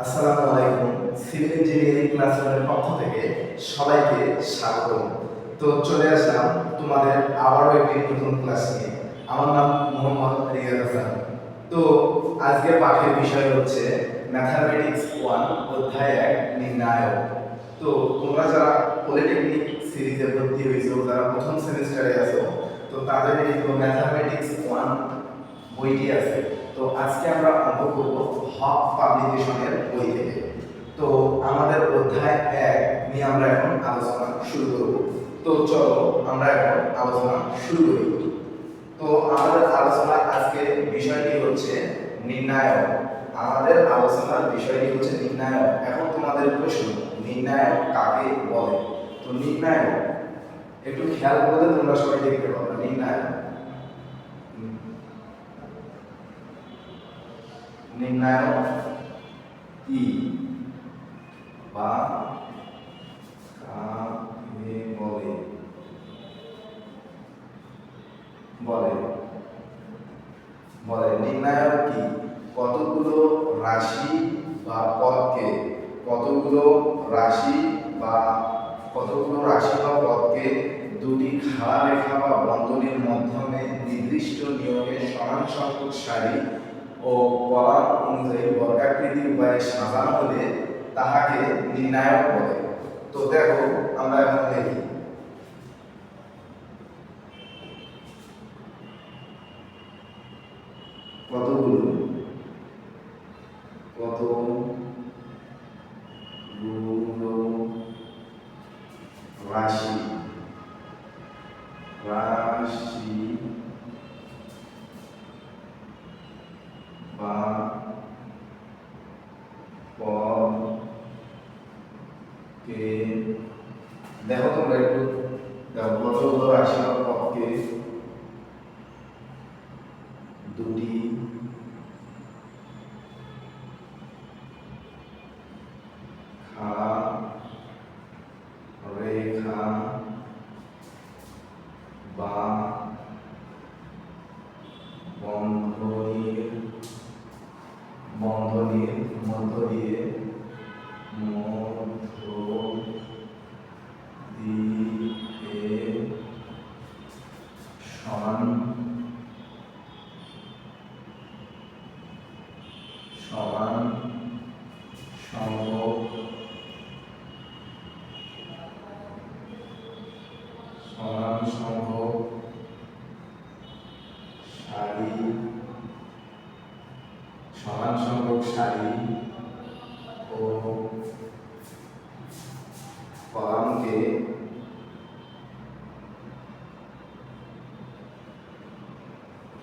আসসালামু আলাইকুম। Civil engineering ক্লাসরুমের পক্ষ থেকে সবাইকে স্বাগতম। তো চলে আসলাম তোমাদের আবারও একটি নতুন ক্লাস নিয়ে। আমার নাম মোহাম্মদ রিয়াদ হাসান। তো আজকের পাঠের বিষয় হচ্ছে ম্যাথামেটিক্স 1 অধ্যায় 1 নির্ণায়ক। তো তোমরা যারা পলিটেকনিক সিরিজে ভর্তি হয়েছো, যারা প্রথম সেমিস্টারে আছো, তো তাদের এই ম্যাথামেটিক্স 1 বইটি আছে। তো আজকে আমরা অঙ্ক করব হক পাবলিকেশনের বই থেকে। তো আমাদের অধ্যায় 1 নিয়ে আমরা এখন আলোচনা শুরু করব। তো চলো আমরা এখন আলোচনা শুরু করি। তো আমাদের আলোচনার আজকে বিষয়টি হচ্ছে নির্ণায়ক। আমাদের আলোচনার বিষয়টি হচ্ছে নির্ণায়ক। এখন তোমাদের প্রশ্ন, নির্ণায়ক কাকে বলে? তো নির্ণায়ক একটু খেয়াল করলে তোমরা সবাই দেখতে পাবে। নির্ণায়ক নির্ণায়ক কি বা কাকে বলে বলে বলে নির্ণায়ক কি? কতগুলো রাশি বা পদকে কতগুলো রাশি বা পদকে দুটি খাড়া রেখা বা বন্ধনীর মাধ্যমে নির্দিষ্ট নিয়মে সমান সংখ্যক সারি ও কলাম অনুযায়ী বর্গাকৃতি উপায়ে সাজানো হলে তাহাকে নির্ণায়ক বলে। তো দেখো আমরা এখন দেখি কতগুলো রাশি রাশি বা পদকে দেখো তোমরা একটু দেখো কতগুলো রাশি বা পদকে দুটি খাড়া রেখা বা বন্ধনীর মধ্য দিয়ে সমান সংখ্যক সারি ও কলামকে বর্গাকৃতি উপায়ে সাজানো হলে যে বিন্যাস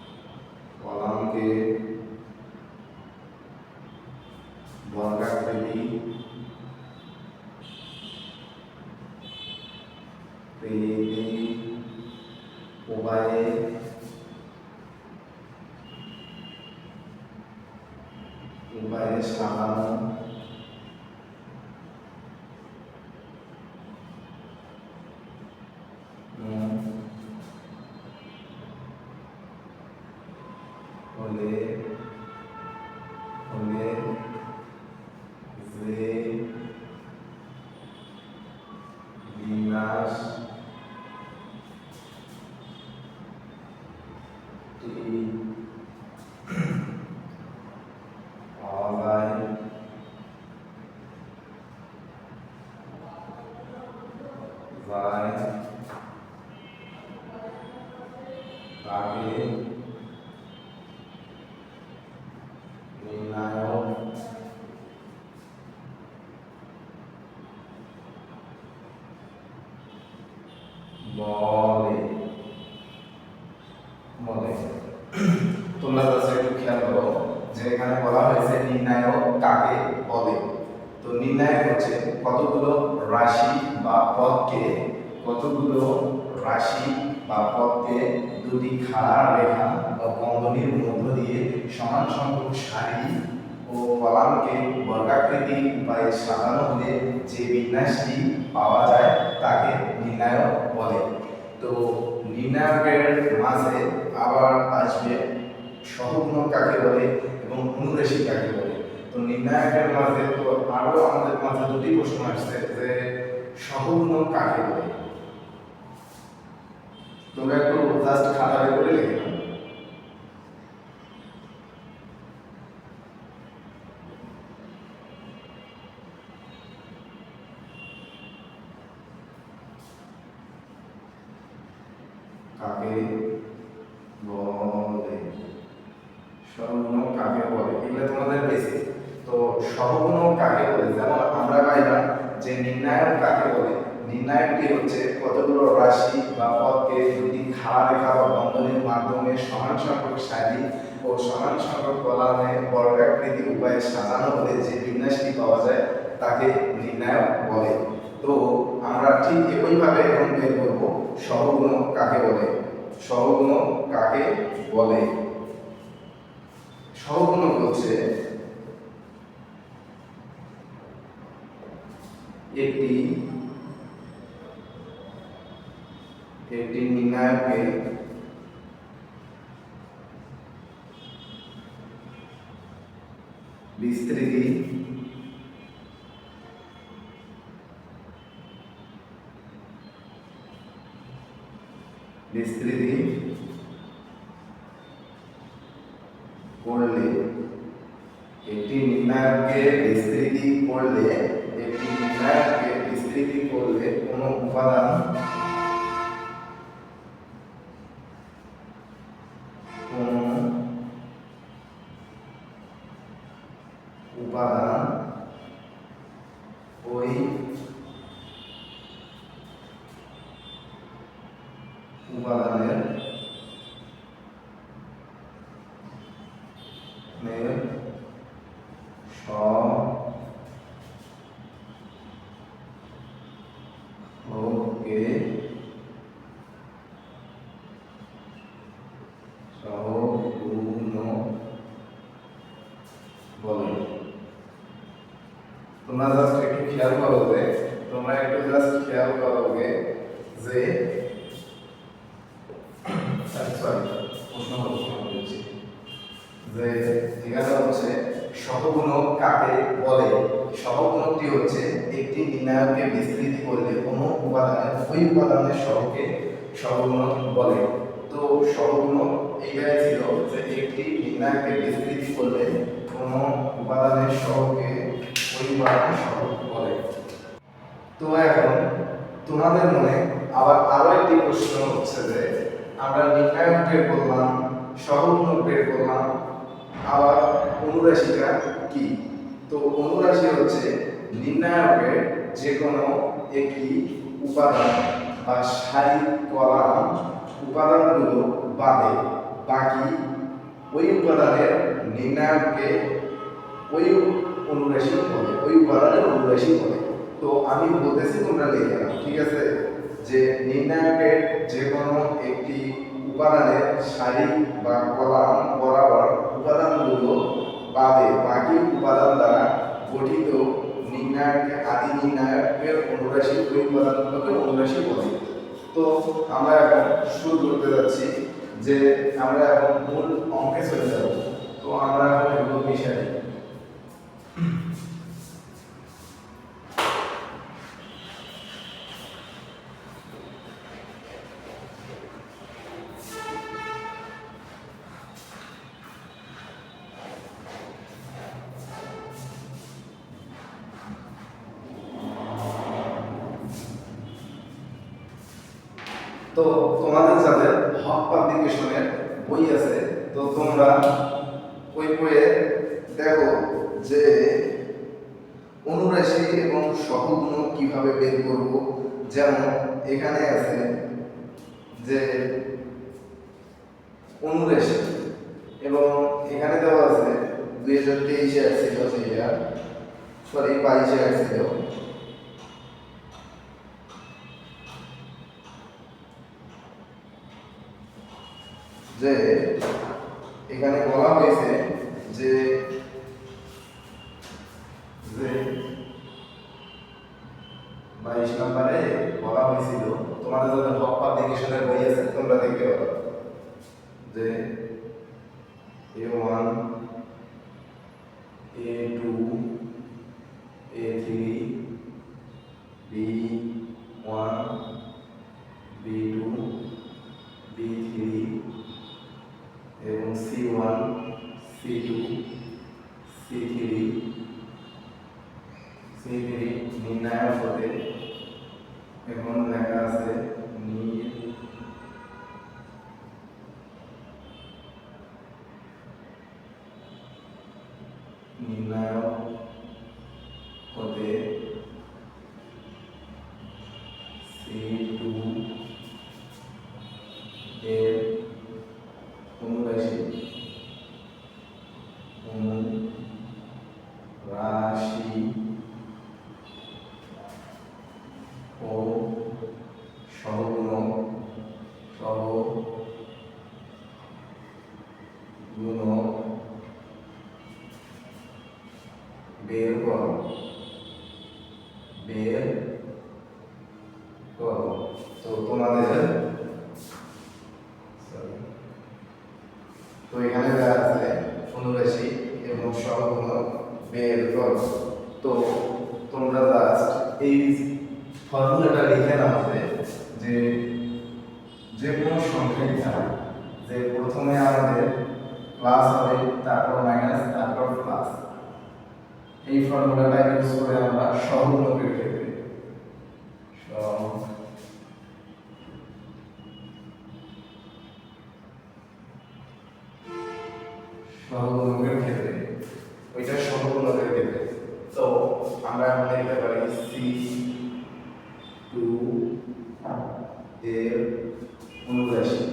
পাওয়া যায় তাকে নির্ণায়ক বলে বলে তোমরা জাস্ট একটু খেয়াল করো যে এখানে বলা হয়েছে নির্ণায়ক কাকে বলে। তো নির্ণায়ক হচ্ছে কতগুলো রাশি বা পদকে দুটি খাড়া রেখা বা বন্ধনীর মধ্য দিয়ে সমান সংখ্যক সারি ও কলামকে বর্গাকৃতি উপায়ে সাজানো হলে যে বিন্যাসটি পাওয়া যায় তাকে নির্ণায়ক বলে। তো নির্ণায়কের মাঝে আবার আসবে সহগুণক কাকে বলে এবং অনুরেশী কাকে বলে। তো তো নির্ণায়কের মাঝে তো আরো আমাদের মাঝে দুটি প্রশ্ন আসছে যে সহগুণক কাকে বলে। তোমরা একটু জাস্ট খাতা বের করে লিখে নাও। কাকে বলে, সহগুণক কাকে বলে, এগুলো তোমাদের বেসিক। তো সহগুণক কাকে বলে, যেমন আমরা পাইলাম যে নির্ণায়ক কাকে বলে। নির্ণায়কটি হচ্ছে কতগুলো রাশি বা পদকে দুটি খাড়া রেখা বা বন্ধনীর মাধ্যমে সমান সংখ্যক সারি ও সমান সংখ্যক কলামে বর্গাকৃতি উপায়ে সাজানো হলে যে বিন্যাসটি পাওয়া যায় তাকে নির্ণায়ক বলে। তো আমরা ঠিক একইভাবে এখন বের করব সহগুণক কাকে বলে। সহগুণক কাকে বলে? সহগুণক হচ্ছে একটি নির্ণায়ককে বিস্তৃতি করলে, একটি নির্ণায়ককে বিস্তৃতি করলে কোনো উপাদান ওই উপাদানের সহগকে সহগুণক বলে। তোমরা জাস্ট একটু খেয়াল করো যে যে এখানে হচ্ছে সহগুণক কাকে বলে। সহগুণকটি হচ্ছে একটি নির্ণায়ককে বিস্তৃতি করলে কোনো ওই উপাদানের সহগকে সহগুণক বলে। তো সহগুণক এইটাই ছিল যে একটি নির্ণায়ককে বিস্তৃতি করলে কোনো উপাদানের সহগকে ওই উপাদানের সহগ বলে। তো এখন তোমাদের মনে আবার আরো একটি প্রশ্ন হচ্ছে যে আমরা নির্ণায়ক বের করলাম, সহগুণক বের করলাম, আবার অনুরাশিটা কি? তো অনুরাশি হচ্ছে নির্ণায়কের যে কোনো একটি উপাদান বা সারি কলাম উপাদানগুলো বাদে বাকি ওই উপাদানের নির্ণায়ককে ওই উপাদানের অনুরাশি বলে। তো আমি বলতেছি, তোমরা লিখে নাও, ঠিক আছে? যে নির্ণায়কের যে কোনো একটি উপাদানের সারি বা কলাম বরাবর উপাদানগুলো বাদে বাকি উপাদান দ্বারা গঠিত আদি নির্ণায়কের অনুরাশি ওই উপাদানগুলোকে অনুরাশি বলে। তো আমরা এখন শুরু করতে যাচ্ছি যে আমরা এখন মূল অঙ্কে চলে যাব। তো আমরা এখন এগুলো মিশাই। তো তোমাদের যাদের হক পাবলিকেশনের বই আছে, তো তোমরা ওই বইয়ে দেখো যে অনুরাশি এবং সহগুণক কিভাবে বের করব। যেমন এখানে আছে যে অনুরাশি, এবং এখানে দেওয়া আছে 2023-এ আসছিল, সেটা সরি 22-এ আসছিল, যে এখানে বলা হয়েছে যে 22 নম্বরে বলা হয়েছিল, তোমাদের যাদের হক পাবলিকেশনের বই আছে তোমরা দেখতে পারো যে A1 A2 A3 B1 B2 B3 এবং C1 C2 C3 নির্ণায়ক হতে এখন লেখা আছে নির্ণায়ক হতে C2 এর অনুরাশি ও সহগুণক বের করো তো তোমাদের তো এখানে দেওয়া আছে অনুরাশি এবং সহগুণক বের করো। তো তোমরা জাস্ট এই ফর্মুলাটা লিখে নাও যে যে কোনো সংখ্যা ছাড়া যে প্রথমে আমাদের প্লাস হবে তারপর মাইনাস তারপর প্লাস, এই ফর্মুলাটা ইউজ করে আমরা সহগুণকের ক্ষেত্রে সহগুণকের ক্ষেত্রে ওইটা সহগুণকের ক্ষেত্রে তো আমরা এখন লিখতে পারি C2 এর অনুরাশি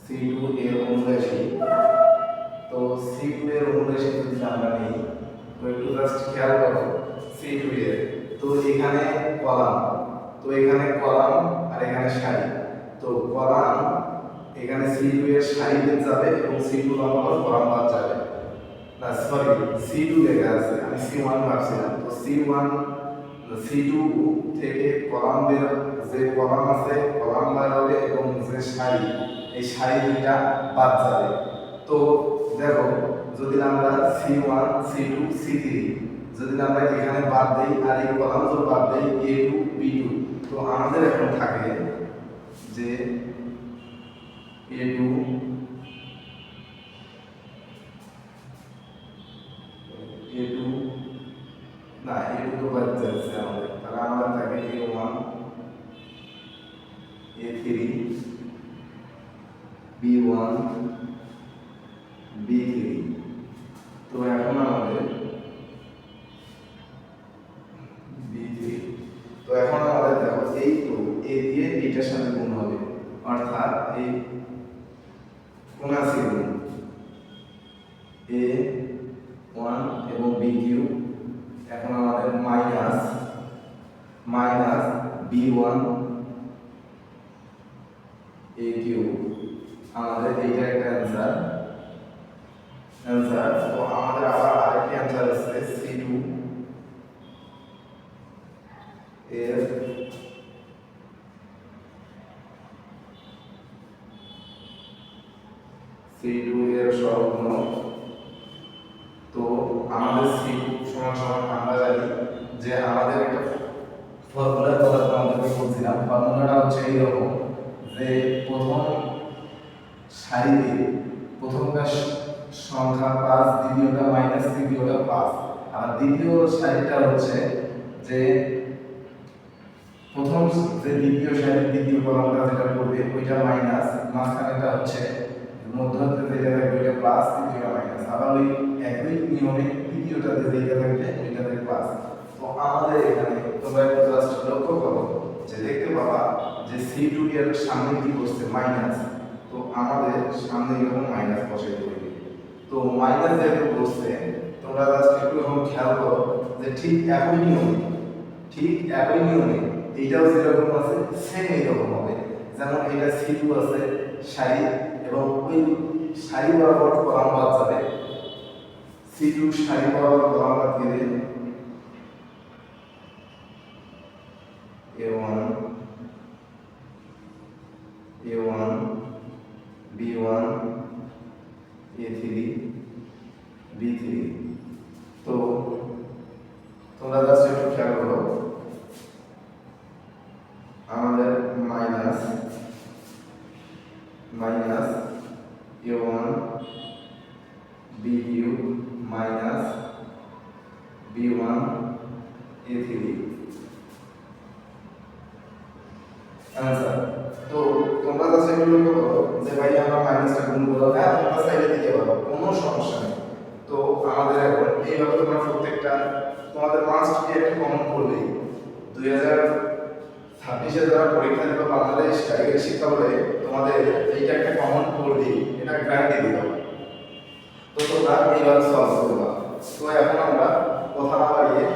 C2 এর অনুরাশি। তো C2 এর অনুরাশি যদি আমরা নিই তো একটু জাস্ট খেয়াল করো C2 এর তো এখানে কলাম, তো এখানে কলাম আর এখানে সারি, তো কলাম এখানে C2 এর সারিতে যাবে এবং C2 বরাবর কলাম বাদ যাবে না, সরি C2 লেখা আছে আমি C1 ভাবছিলাম, তো C2 থেকে কলাম বের যে কলাম আছে কলাম বার হবে এবং যে সারি এই সারি দুইটা বাদ যাবে। তো দেখো যদি আমরা C1 C2 C3 যদি আমরা এখানে বাদ দেই আর এই কলাম যদি বাদ দেই A2 B2 তো আমাদের এখন থাকে যে A2 না A2 তো বাদ যাচ্ছে আমাদের, তাহলে আমাদের থাকে A1 A3 B1 B3। তো এখন আমাদের B3 তো এখন আমাদের দেখো এই তো A দিয়ে এটার সাথে গুণ হবে অর্থাৎ এই কোন আছে গুণ A1 এবং B3 এখন আমাদের মাইনাস B1 A3 আমাদের এইটা একটা অ্যান্সার। তো আমাদের আবার আরেকটি অ্যান্সার আছে C2 এর সহগুণক। তো আমাদের C2 সমান আমরা জানি যে আমাদের একটা ফর্মুলার কথা তোমাদেরকে বলছিলাম, ফর্মুলাটা হচ্ছে এইরকম যে প্রথম সারিতে প্রথমটা সংখ্যা প্লাস দ্বিতীয়টা মাইনাস তৃতীয়টা প্লাস, আর দ্বিতীয় সারিটা হচ্ছে যে প্রথম যে দ্বিতীয় সারির দ্বিতীয় কলামটা যেটা পড়বে ওইটা মাইনাস, মাঝখানেটা হচ্ছে মধ্যতে যেটা থাকবে ওইটা প্লাস, তৃতীয়টা মাইনাস, আবার ওই একই নিয়মে তৃতীয়টাতে যেটা থাকবে ওইটাতে প্লাস। তো আমাদের এখানে তোমরা একটু জাস্ট লক্ষ্য করো যে দেখতে পাবা যে C2 এর সামনে কি বসছে মাইনাস, তো আমাদের সামনে এরকম মাইনাস বসে পড়বে। তো মাইনাস যেহেতু বসছে তোমরা জাস্ট একটু এখন খেয়াল করো যে ঠিক একই নিয়মে এইটাও যেরকম আছে সেম এইরকম হবে, যেমন এটা C2 আছে সারি এবং ওই সারি বরাবর কলাম বাদ যাবে, C2 সারি বরাবর কলাম বাদ গেলে A1 A1 B1 A3 B3। তো তোমরা জাস্ট একটু খেয়াল করো, আমাদের minus A1 B3 minus B1 A3 answer. তো তোমরা জাস্ট একটু লক্ষ্য করো যে ভাই আমরা মাইনাসটা গুণ করব, হ্যাঁ তোমরা চাইলে দিতে পারো, কোনো সমস্যা নেই। তো আমাদের এখন এইভাবে তোমরা প্রত্যেকটা তোমাদের মাস্ট বি একটা কমন করবেই। 2026 যারা পরীক্ষা দেবে বাংলাদেশ কারিগরি শিক্ষা বলে তোমাদের এইটা একটা কমন করবেই, এটা গ্যারান্টি দিলাম। তো তোমরা এইভাবে সলভ করবা। তো এখন আমরা কথা না বাড়িয়ে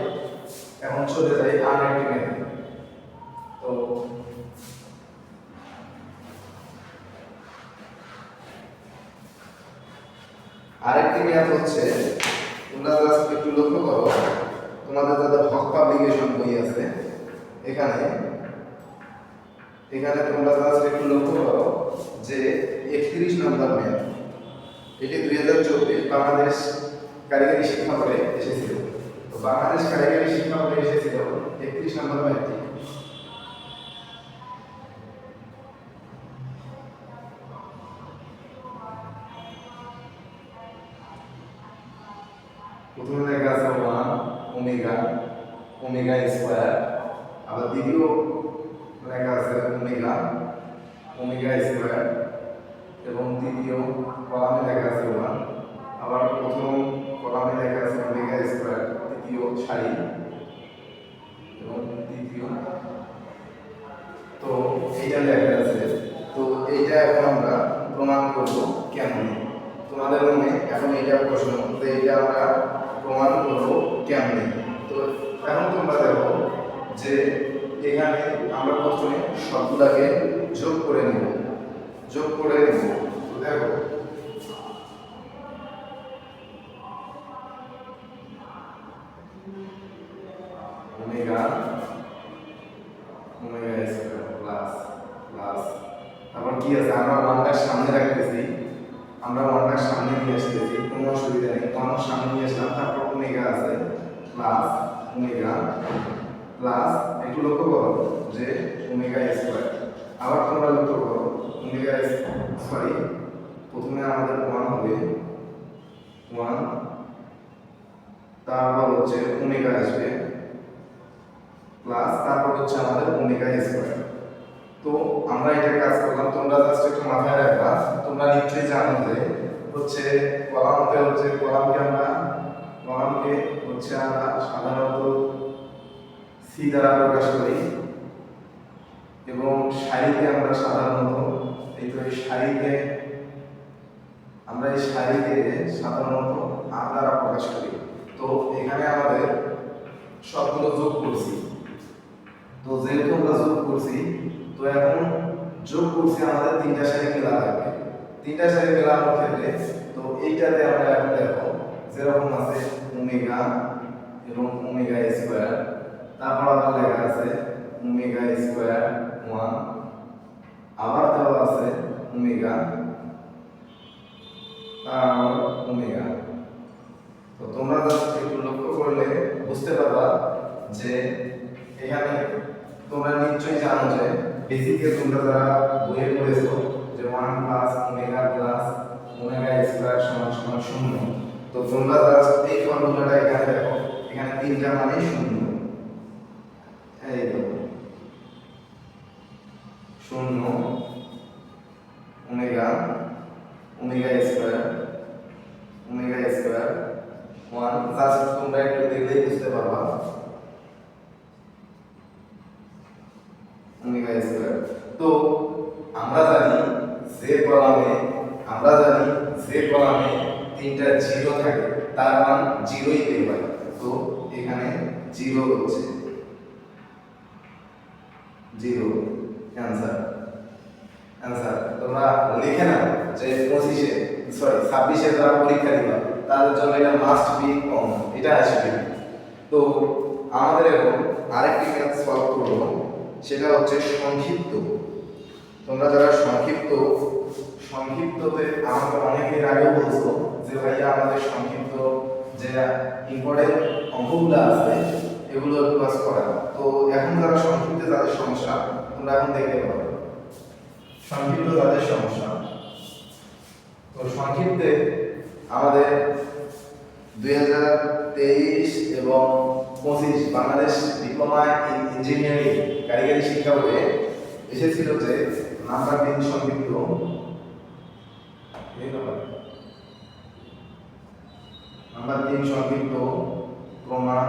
এখন চলে যাই আরেকটি মেথড। তো আরেকটি ম্যাথ হচ্ছে, তোমরা জাস্ট একটু লক্ষ্য করো, তোমাদের যাদের হক পাবলিকেশন বই আছে এখানে তোমরা জাস্ট একটু লক্ষ্য করো যে 31 নম্বর ম্যাথ, এটি 2024 বাংলাদেশ কারিগরি শিক্ষা বোর্ডে এসেছিল। তো বাংলাদেশ কারিগরি শিক্ষা বোর্ডে এসেছিল 31 নম্বর ম্যাথটি। প্রথমে লেখা আছে 1 ওমেগা স্কয়ার, আবার দ্বিতীয় লেখা আছে ওমেগা স্কয়ার, এবং দ্বিতীয় কলামে লেখা আছে 1, আবার প্রথম কলামে লেখা আছে ওমেগা স্কয়ার, দ্বিতীয় সারি এবং দ্বিতীয়। তো এইটা লেখা আছে। তো এইটা এখন আমরা প্রমাণ করব কেমন। তোমাদের মনে এখন এইটা প্রশ্ন যে এইটা আমরা প্রমাণ করব কেমন। তো এখন তোমরা দেখো যে এখানে আমরা প্রথমে সবগুলোকে যোগ করে নেব। তো দেখো ওমেগা স্কয়ার প্লাস তারপর কি আছে, আমরা ওয়ানটা সামনে রাখতেছি, আমরা ওয়ানটা সামনে নিয়ে আসতেছি, কোনো অসুবিধা নেই। তো আমরা সামনে নিয়ে আসলাম, তারপর ওমেগা আছে প্লাস একটু লক্ষ্য করো যে ওমেগা স্কয়ার। আবার তোমরা লক্ষ্য করো প্রথমে আমাদের 1 হবে 1, তারপর হচ্ছে ওমেগা আসবে প্লাস, তারপর হচ্ছে আমাদের ওমেগা স্কয়ার। তো আমরা এটা কাজ করলাম, তোমরা জাস্ট একটু মাথায় রাখবা। তোমরা নিশ্চয়ই জানো যে হচ্ছে কলামকে আমরা সাধারণত সি দ্বারা প্রকাশ করি, এবং সারিকে আমরা সাধারণত এই সারিকে সাধারণত আর দ্বারা প্রকাশ করি। তো এখানে আমাদের সবগুলো যোগ করছি। তো যেহেতু আমরা যোগ করছি, তো এখন যোগ করছি আমাদের তিনটা সারি মেলা লাগবে। তিনটা সারি মেলানোর ক্ষেত্রে তো এইটাতে আমরা এখন দেখো যেরকম আছে ওমেগা এবং ওমেগা স্কয়ার, তারপর আবার লেখা আছে ওমেগা স্কয়ার 1, আবার দেওয়া আছে ওমেগা ওমেগা। তো তোমরা জাস্ট একটু লক্ষ্য করলে বুঝতে পারবা যে এখানে তোমরা নিশ্চয়ই জানো যে বেসিকে তোমরা যারা বইয়ে পড়েছো যে 1 প্লাস ওমেগা স্কয়ার সমান সমান 0। তো তোমরা জাস্ট এই ফর্মুলাটা এখানে দেখো, এখানে তিনটা মানে 0। এই দেখো 0 ওমেগা স্কয়ার 1, জাস্ট তোমরা একটু দেখলেই বুঝতে পারবা ওমেগা স্কয়ার। তো আমরা জানি যে কলামে তিনটা জিরো থাকে তার মান জিরোই পেয়ে। তো এখানে জিরো হচ্ছে 0 অ্যানসার। তোমরা লিখে নাও যে 26 যারা পরীক্ষা দিবা তাদের জন্য এটা মাস্ট বি কমন, এটা আসবে। তো আমাদের এখন আরেকটি ম্যাথ সলভ করব, সেটা হচ্ছে সংক্ষিপ্ত। তোমরা যারা সংক্ষিপ্ততে আমাকে অনেকের আগেও বলছো যে ভাইয়া আমাদের সংক্ষিপ্ত যে ইম্পর্টেন্ট অঙ্কগুলো আছে এগুলো ক্লাস করা। তো এখন যারা সংক্ষিপ্তে যাদের সমস্যা তোমরা এখন দেখতে পাবে সংক্ষিপ্ত যাদের সমস্যা। তো সংক্ষিপ্তে আমাদের 2023 এবং 25 বাংলাদেশ ডিপ্লোমা ইন ইঞ্জিনিয়ারিং কারিগরি শিক্ষা বোর্ডে এসেছিল যে নাম্বার 3 সংক্ষিপ্ত নাম্বার 3 সংক্ষিপ্ত প্রমাণ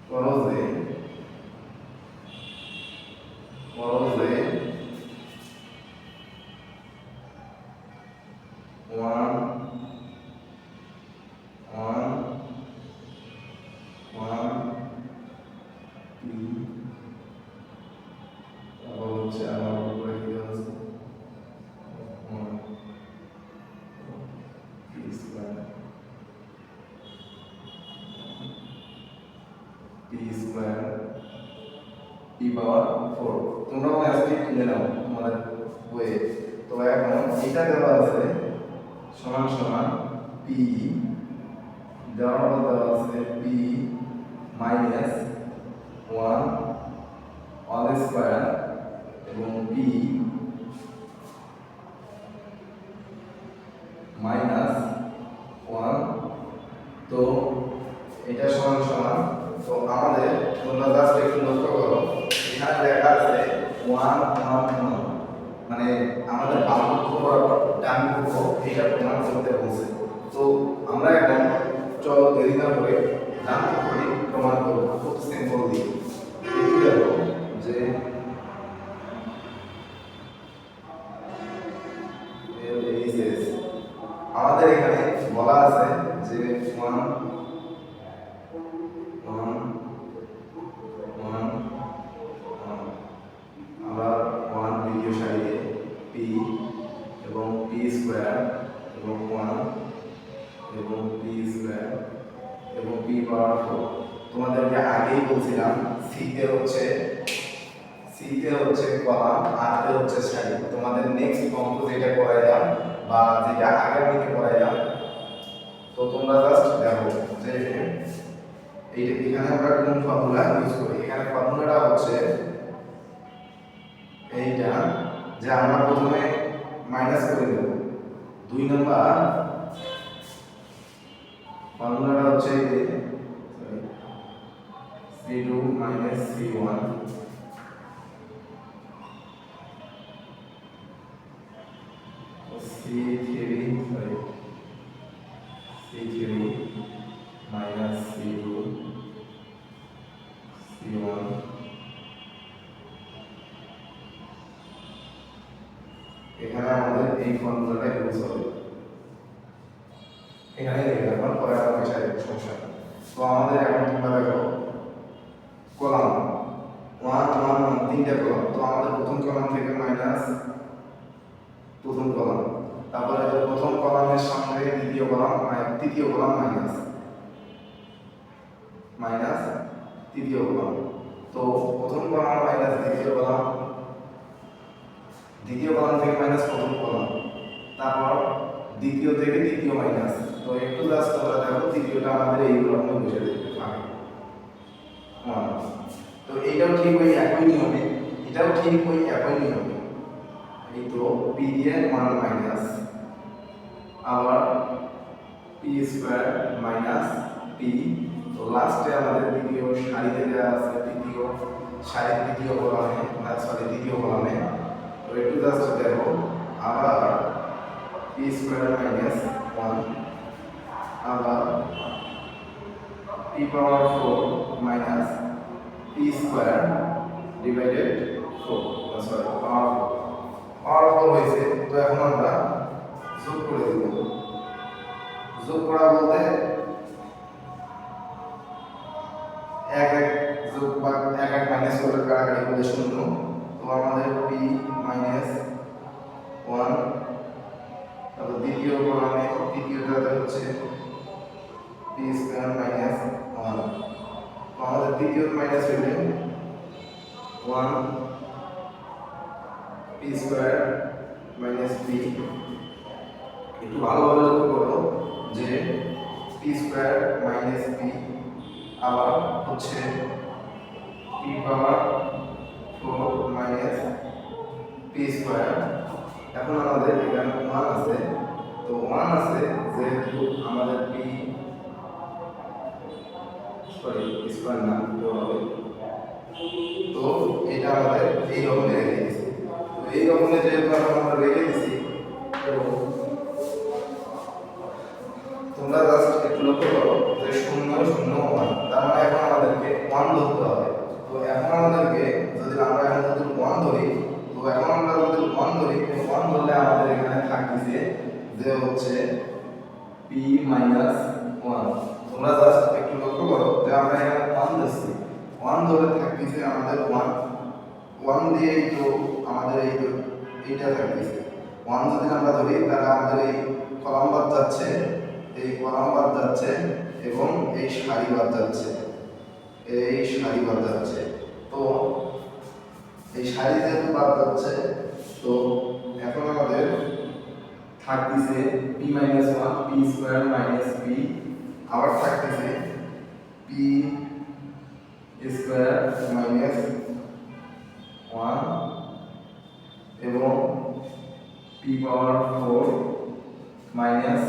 করো যে p পাওয়ার 4 তোমরা আজকে তুলে নাও তোমাদের বইয়ে। তো এখন এটা দেওয়া আছে সমান সমান p দেওয়া আছে p মাইনাস 1 অল স্কয়ার এবং p মাইনাস 1। তো এটা সমান সমান, তো আমাদের তোমরা জাস্ট একটু লক্ষ্য করো এখানে লেখা আছে 1 1 1 মানে আমাদের বাম পক্ষ বরাবর ডান পক্ষ এটা প্রমাণ করতে বলছে। তো আমরা এখন চলো দেরি না করে ডান পক্ষটি প্রমাণ করব খুব সিম্পল দিয়ে। একটু দেখো যে আমাদের এখানে বলা আছে যে 1 আমরা 1 দ্বিতীয় সারিতে p এবং p স্কয়ার এবং 1 এবং p স্কয়ার এবং p পাওয়ার 4। তোমাদেরকে আগেই বলছিলাম c তে হচ্ছে কলাম, r তে হচ্ছে সারি। তোমাদের নেক্সট অঙ্ক যেটা করাইলাম বা যেটা আগামীতে করাইলাম, তো তোমরা জাস্ট দেখো যে এইটা এখানে আমরা কোন ফর্মুলা ইউজ করি। এখানে ফর্মুলাটা হচ্ছে এইটা যে আমরা প্রথমে মাইনাস করে দেব 2 নাম্বার ফর্মুলাটা হচ্ছে c2 minus c1 c3 minus c2 c1 এখানে আমাদের এই ফর্মুলাটা ইউজ হবে। এখানে লিখে রাখলাম, পরে আমরা বিষয় সমস্যা। তো আমাদের এখন তোমরা দেখো কলাম 1 1 তিনটা কলাম। তো আমাদের প্রথম কলাম থেকে মাইনাস প্রথম কলাম, তারপরে প্রথম কলামের সামনে দ্বিতীয় কলাম, তৃতীয় কলাম মাইনাস তৃতীয় কলাম। তো প্রথম কলাম মাইনাস দ্বিতীয় কলাম থেকে মাইনাস প্রথম কলাম, তারপর দ্বিতীয় থেকে তৃতীয় মাইনাস। তো একটু জাস্ট তোমরা দেখো তৃতীয়টা আমাদের এই রকম বসে দিতে পারে। তো এইটাও ঠিক ওই একই নিয়মে, এটাও ঠিক ওই একই নিয়মে। এই তো p দিয়ে 1 মাইনাস আবার p স্কয়ার মাইনাস p। তো লাস্টে আমাদের দ্বিতীয় সারিতে দেওয়া আছে দ্বিতীয় সারির দ্বিতীয় কলামে, দ্বিতীয় কলামে। তো একটু জাস্ট দেখো আবার p স্কয়ার মাইনাস 1 আবার p পাওয়ার 4 মাইনাস p স্কয়ার ডিভাইডেড 4 পাওয়ার 4 হয়েছে। তো এখন আমরা যোগ করে দেব। যোগ করা বলতে এক যোগ বা এক মাইনাস করে কাটাকাটি করলে 0। তো আমাদের p মাইনাস 1, তারপর দ্বিতীয় কলামে তৃতীয়টাতে হচ্ছে p স্কয়ার মাইনাস 1। তো আমাদের দ্বিতীয় মাইনাস হইলে p 1 p square minus p, একটু ভালোভাবে লক্ষ্য করো যে p স্কয়ার মাইনাস p আবার হচ্ছে p পাওয়ার 4 মাইনাস p স্কয়ার। এখন আমাদের এখানে 1 আছে, তো 1 আছে যেহেতু আমাদের p স্কয়ার না হবে, তো এটা আমাদের এই রকমে রেখে দিয়েছি। তো এই রকমে যেহেতু আমরা রেখে দিয়েছি, তো তোমরা জাস্ট একটু লক্ষ্য করো যে 0 0 1, তার মানে এখন আমাদেরকে 1 ধরতে হবে। তো এখন আমাদেরকে যদি আমরা এখন যদি 1 ধরি, তো এখন আমরা যদি 1 ধরি, তো 1 ধরলে আমাদের এখানে থাকতেছে যে হচ্ছে p মাইনাস 1। তোমরা জাস্ট একটু লক্ষ্য করো যে আমরা এখানে 1 ধরছি, 1 ধরে থাকতেছে আমাদের 1 দিয়েই তো আমাদের এইটা থাকতেছে। 1 যদি আমরা ধরি তাহলে আমাদের এই কলাম বাদ যাচ্ছে, এই কলাম বাদ যাচ্ছে এবং এই সারি বাদ যাচ্ছে, এই সারি বাদ যাচ্ছে। তো এই সারি যেহেতু বাদ যাচ্ছে, তো এখন আমাদের থাকতেছে p minus 1 p square minus p, আবার থাকতেছে p স্কয়ার মাইনাস 1 এবং p পাওয়ার 4 মাইনাস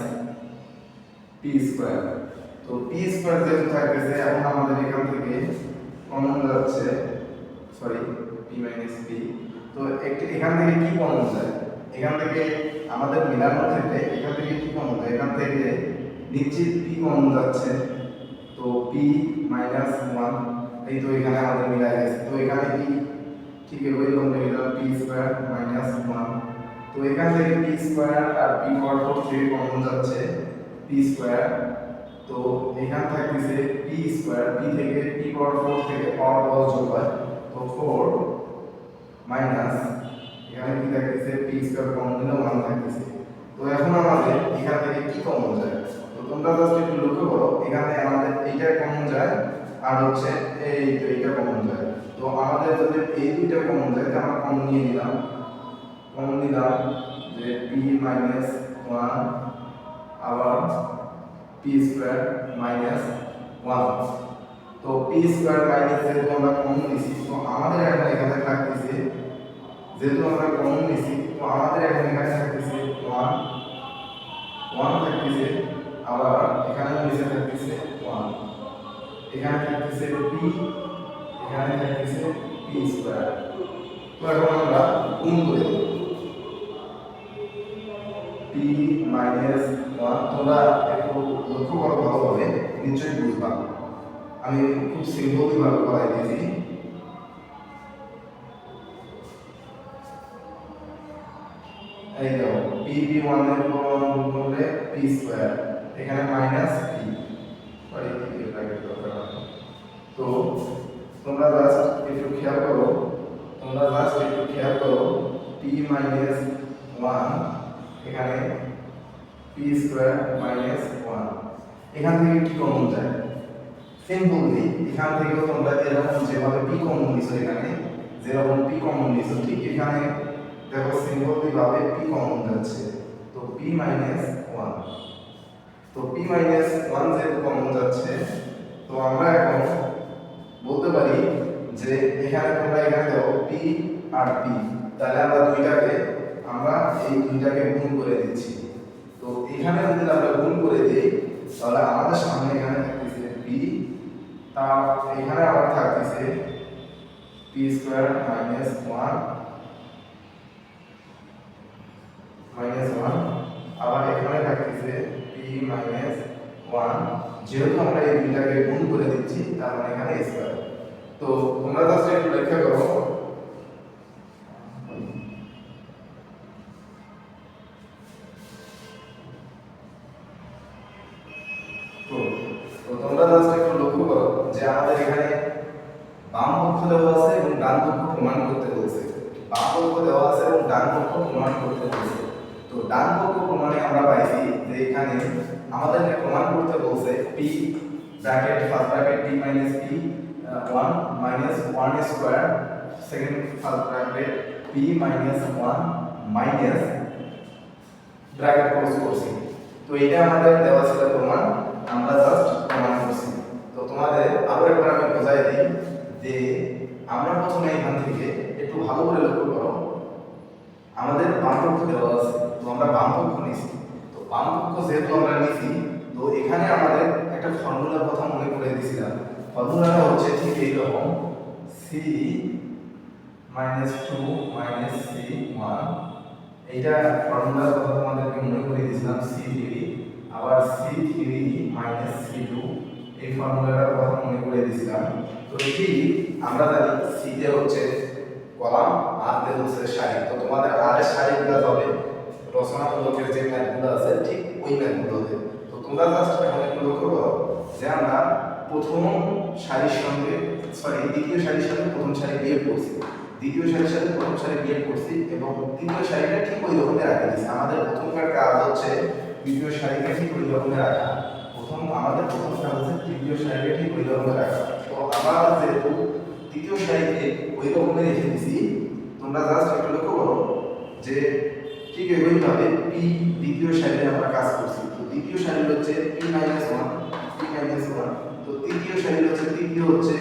p স্কয়ার। তো p স্কয়ার যেহেতু থাকতেছে, এখন আমাদের এখান থেকে কমন যাচ্ছে, সরি p মাইনাস p। তো এখান থেকে কি কমন যায়, এখান থেকে আমাদের মিলানোর ক্ষেত্রে এখান থেকে কি কমন যায়, এখান থেকে নিশ্চিত p কমন যাচ্ছে। তো p মাইনাস 1, এই তো এখানে আমাদের মিলাই গেছে। তো এখানে কি ঠিক ওই রকম লিখে দাও p স্কয়ার মাইনাস 1। তো এখান থেকে p স্কয়ার আর p পাওয়ার 4 থেকে কমন যাচ্ছে p স্কয়ার। তো এখান থাকতেছে p স্কয়ার, p থেকে p পাওয়ার 4 থেকে পাওয়ার 10 যোগ হয়, তো 4 মাইনাস এখানে কি থাকতেছে p স্কয়ার কমন দিলে 1 থাকতেছে। তো এখন আমাদের এখান থেকে কি কমন যায়, তো তোমরা জাস্ট একটু লক্ষ্য করো, এখানে আমাদের এইটা কমন যায় আর হচ্ছে এই তো এইটা কমন যায়। তো আমাদের যদি এই দুইটা কমন যায়, তাহলে আমরা কমন নিয়ে নিলাম, কমন নিলাম যে p মাইনাস 1 আবার p স্কয়ার মাইনাস 1। তো p স্কয়ার মাইনাস যেহেতু আমরা কমন নিছি, তো আমাদের এখন এখানে থাকতেছে, যেহেতু আমরা কমন নিছি, তো আমাদের এখন এখানে থাকতেছে 1 থাকতেছে, আবার এখানে নিচে থাকতেছে 1, এখানে থাকতেছে p, এখানে থাকতেছে p স্কয়ার। তো এখন আমরা গুণ করে দেব p মাইনাস 1। তোমরা একটু লক্ষ্য করো ভালোভাবে, নিশ্চয়ই বুঝবা, আমি খুব সিম্পলি ভাবে করাই দিয়েছি। এই দেখো p p1 এর উপর 1 গুণ করলে p স্কয়ার, এখানে মাইনাস p, সরি কি লাগে দরকার না। তো তোমরা জাস্ট একটু খেয়াল করো, তোমরা জাস্ট একটু খেয়াল করো p মাইনাস 1, এখানে p স্কয়ার মাইনাস 1, এখান থেকে কি কমন যায়, সিম্পলি এখান থেকেও তোমরা এরকম যেভাবে p কমন নিছো, এখানে যেরকম p কমন নিছো, ঠিক এখানে দেখো সিম্পলি ভাবে p কমন যাচ্ছে। তো p মাইনাস 1, তো p মাইনাস 1 যেহেতু কমন যাচ্ছে, তো আমরা এখন বলতে পারি যে এখানে তোমরা এখানে দেখো p আর p, তাহলে আমরা এই দুইটাকে গুণ করে দিচ্ছি। তো এখানে যদি আমরা গুণ করে দিই, তাহলে আমাদের সামনে এখানে থাকতেছে p, তার এখানে আবার থাকতেছে p স্কয়ার মাইনাস 1 আবার এখানে থাকতেছে p মাইনাস 1। যেহেতু আমরা এই দুইটাকে গুণ করে দিচ্ছি, তার মানে এখানে স্কয়ার। তো তোমরা জাস্ট একটু লক্ষ্য করো, তো তোমরা জাস্ট একটু লক্ষ্য করো যে আমাদের এখানে বাম পক্ষ দেওয়া আছে এবং ডান পক্ষ প্রমাণ করতে বলছে, বাম পক্ষ দেওয়া আছে এবং ডান পক্ষ প্রমাণ করতে বলছে। তো ডান পক্ষ প্রমাণে আমরা পাইছি যে এখানে আমাদেরকে প্রমাণ করতে বলছে p bracket first bracket p minus p 1 minus 1 square second first bracket P minus one minus bracket close করছি। তো এটা আমাদের দেওয়া ছিল প্রমাণ, আমরা জাস্ট প্রমাণ করছি। তো তোমাদের আরো একবার আমি বোঝাই দিই যে আমরা প্রথমে এখান থেকে একটু ভালো করে লক্ষ্য করো, আমাদের বামপক্ষ দেওয়া আছে, তো আমরা বামপক্ষ নিছি। তো বামপক্ষ যেহেতু আমরা নিছি, তো এখানে আমাদের একটা ফর্মুলার কথা মনে করে দিয়েছিলাম। ফর্মুলাটা হচ্ছে ঠিক এইরকম, C minus two minus C one, এইটা ফর্মুলার কথা তোমাদেরকে মনে করে দিয়েছিলাম, সি থ্রি, আবার C three minus C two, এই ফর্মুলাটার কথা মনে করে দিয়েছিলাম। তো ঠিক আমরা জানি সি তে হচ্ছে কলাম, আর তে হচ্ছে সারি। তো তোমাদের আর এর সারিগুলো হবে রচনামূলকের যে ম্যাথগুলো আছে ঠিক ওই ম্যাথগুলোতে। তো তোমরা জাস্ট এখন একটু লক্ষ্য করো যে আমরা প্রথম সারির সঙ্গে দ্বিতীয় সারির সাথে প্রথম সারি বিয়োগ করছি, দ্বিতীয় সারির সাথে প্রথম সারি বিয়োগ করছি এবং তৃতীয় সারিটা ঠিক ওই রকমই রাখা দিয়েছি। আমাদের প্রথমকার কাজ হচ্ছে দ্বিতীয় সারিকে ঠিক ওই রকমই রাখা, আমাদের প্রথম কাজ হচ্ছে তৃতীয় সারিকে ঠিক ওই রকমই রাখা। তো আমরা যেহেতু তৃতীয় সারিকে ওই রকমই রেখে দিছি, তোমরা জাস্ট একটু লক্ষ্য করো যে ঠিক এইভাবে পি দ্বিতীয় সারিতে আমরা কাজ করছি। তো দ্বিতীয় সারি হচ্ছে P minus one, P minus one. তো তৃতীয় সারি হচ্ছে তৃতীয় হচ্ছে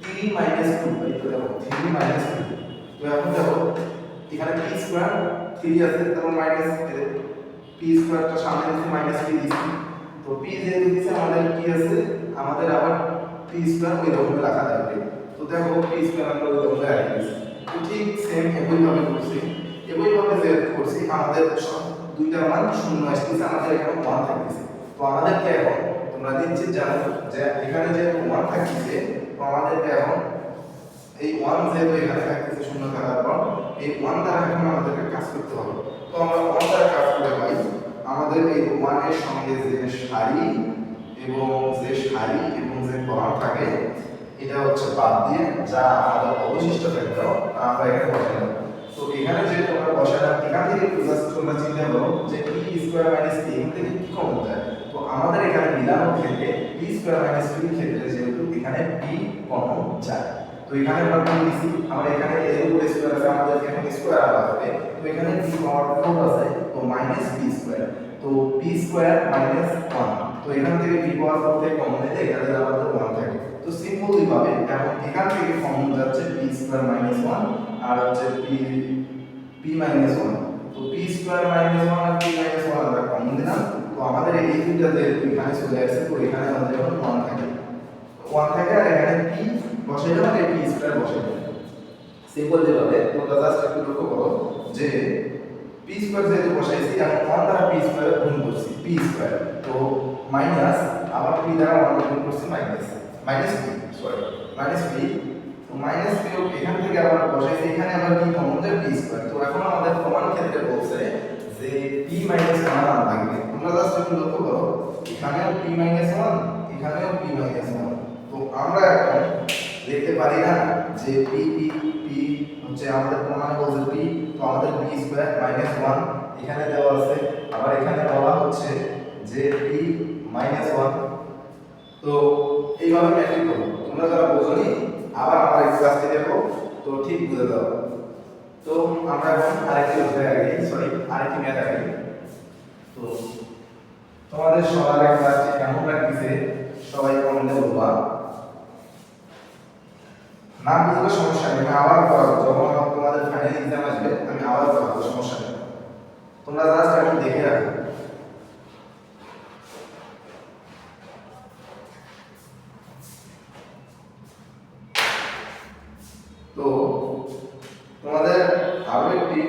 3 মাইনাস 2, এই তো দেখো 3 মাইনাস 2। তো এখন দেখো এখানে পি স্কয়ার 3 আছে, তারপর মাইনাস পি স্কয়ারটা সামনে দিছি, মাইনাস পি দিছি। তো পি যেহেতু দিছে আমাদের কি আছে, আমাদের আবার পি স্কয়ার ওই রকম রাখা থাকবে। তো দেখো পি স্কয়ার আমরা ওই রকম রাখা দিয়েছি। তো ঠিক সেম একইভাবে করছি, একইভাবে যে করছি আমাদের সব দুইটার মান শূন্য আসতেছে, আমাদের এখানে 1 থাকতেছে। তো আমাদেরকে এখন তোমরা নিশ্চিত জানো যে এখানে যে 1 থাকতেছে, তো আমাদেরকে এখন এই 1 যেহেতু এখানে থাকতেছে শূন্য থাকার পর, এই 1 দ্বারা এখন আমাদেরকে কাজ করতে হবে। তো আমরা 1 দ্বারা কাজ করে পাই আমাদের এই 1 এর সঙ্গে যে সারি এবং যে কলাম থাকে, এটা হচ্ছে বাদ দিয়ে যা আমাদের অবশিষ্ট থাকলো আমরা এখানে বসাই দেব। তো এখানে যে তোমরা বসালাম, এখান থেকে জাস্ট তোমরা চিন্তা করো যে পি স্কয়ার মাইনাস পি এখান থেকে কি কমন যায়। তো আমাদের এখানে মিলানোর ক্ষেত্রে পি স্কয়ার মাইনাস পি এর ক্ষেত্রে যেহেতু এখানে পি কমন যায়, তো এখানে আমরা কি লিখি, আমরা এখানে এর উপরে স্কয়ার আছে, আমাদের এখানে স্কয়ার আলাদা হবে। তো এখানে পি পাওয়ার 4 আছে, তো মাইনাস পি স্কয়ার, তো পি স্কয়ার মাইনাস 1। তো এখান থেকে পি পাওয়ার 4 থেকে কমন নিলে এখানে আমাদের 1 থাকে। তো সিম্পলি ভাবে এখন এখান থেকে কমন যাচ্ছে পি স্কয়ার মাইনাস 1 আর হচ্ছে পি মাইনাস 1। তো পি স্কয়ার মাইনাস 1 আর পি মাইনাস 1 আমরা কমন দিলাম। তো আমাদের এই দুইটা যে এখানে চলে আসছে, তো এখানে আমাদের এখন 1 থাকে, 1 থাকে, আর এখানে পি বসাই দেব, আর পি স্কয়ার বসাই দেব। সিম্পল যেভাবে তোমরা জাস্ট একটু লক্ষ্য করো যে পি স্কয়ার যেহেতু বসাইছি, এখন 1 দ্বারা পি স্কয়ার গুণ করছি, পি স্কয়ার, তো মাইনাস আবার পি দ্বারা 1 গুণ করছি, মাইনাস পি, মাইনাস পি। তো মাইনাস পি এখান থেকে আবার বসাইছি, এখানে আবার কি কমন যায়, পি স্কয়ার। তো এখন আমাদের প্রমাণ ক্ষেত্রে বলছে যে পি মাইনাস 1 লাগবে। তোমরা জাস্ট একটু লক্ষ্য করো, এখানেও পি মাইনাস 1, এখানেও পি মাইনাস 1। তো আমরা এখন দেখতে পারি না যে পি পি পি হচ্ছে আমাদের প্রমাণে বলছে পি, তো আমাদের পি স্কয়ার মাইনাস 1 এখানে দেওয়া আছে, আবার এখানে বলা হচ্ছে যে পি মাইনাস 1। তো এইভাবে ম্যাট্রিক করো। তোমরা যারা বোঝোনি আবার আমার এই ক্লাসটি দেখো, তো ঠিক বুঝে দাও। তো আমরা এখন আরেকটি ম্যাথ আগে। তো তোমাদের সবার ক্লাসটি কেমন লাগছে সবাই কমেন্টে বলবা। না বুঝলে সমস্যা নেই, আমি আবার করাবো, যখন তোমাদের ফাইনাল এক্সাম আসবে আমি আবার করাবো, সমস্যা নেই। তোমরা জাস্ট এখন দেখে রাখো। তো তোমাদের আরো একটি